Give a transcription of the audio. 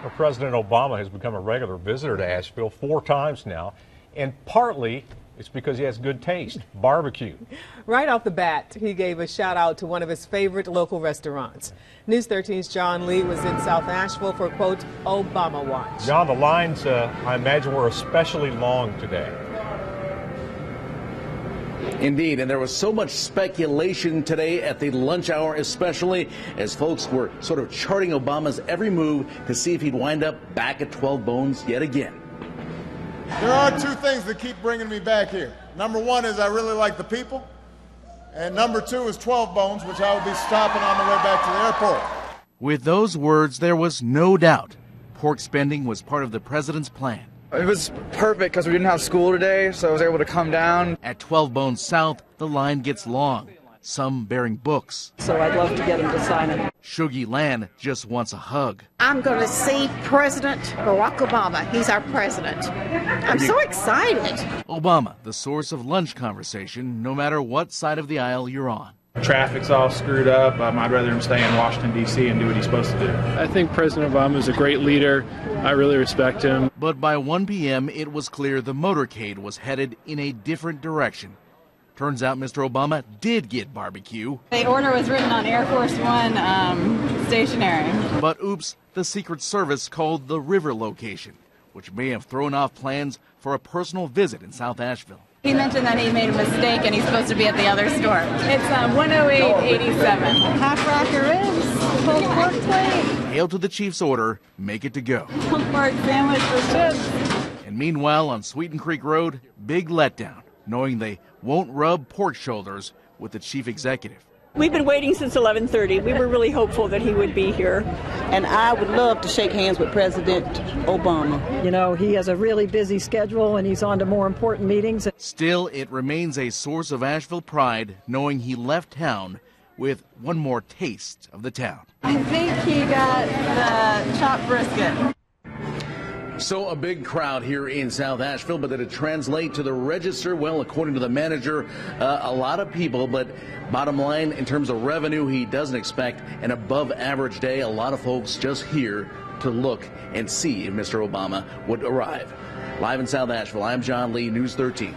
Well, President Obama has become a regular visitor to Asheville 4 times now, and partly it's because he has good taste, barbecue. Right off the bat, he gave a shout out to one of his favorite local restaurants. News 13's John Lee was in South Asheville for, quote, Obama Watch. John, the lines, I imagine, were especially long today. Indeed, and there was so much speculation today at the lunch hour, especially as folks were sort of charting Obama's every move to see if he'd wind up back at 12 Bones yet again. There are 2 things that keep bringing me back here. Number 1 is I really like the people, and number 2 is 12 Bones, which I will be stopping on the way back to the airport. With those words, there was no doubt pork spending was part of the president's plan. It was perfect because we didn't have school today, so I was able to come down. At 12 Bones South, the line gets long, some bearing books. So I'd love to get him to sign it. Shugy Land just wants a hug. I'm going to see President Barack Obama. He's our president. I'm so excited. Obama, the source of lunch conversation, no matter what side of the aisle you're on. Traffic's all screwed up. I'd rather him stay in Washington, D.C. and do what he's supposed to do. I think President Obama is a great leader. I really respect him. But by 1 p.m., it was clear the motorcade was headed in a different direction. Turns out Mr. Obama did get barbecue. The order was written on Air Force One stationery. But oops, the Secret Service called the river location, which may have thrown off plans for a personal visit in South Asheville. He mentioned that he made a mistake and he's supposed to be at the other store. It's 10887. Half racker ribs, pulled pork plate. Hail to the chief's order, make it to go. Pulled pork sandwich for chips. And meanwhile, on Sweeten Creek Road, big letdown, knowing they won't rub pork shoulders with the chief executive. We've been waiting since 11:30. We were really hopeful that he would be here. And I would love to shake hands with President Obama. You know, he has a really busy schedule and he's on to more important meetings. Still, it remains a source of Asheville pride knowing he left town with one more taste of the town. I think he got the chopped brisket. So a big crowd here in South Asheville, but did it translate to the register? Well, according to the manager, a lot of people, but bottom line, in terms of revenue, he doesn't expect an above average day. A lot of folks just here to look and see if Mr. Obama would arrive. Live in South Asheville, I'm John Lee, News 13.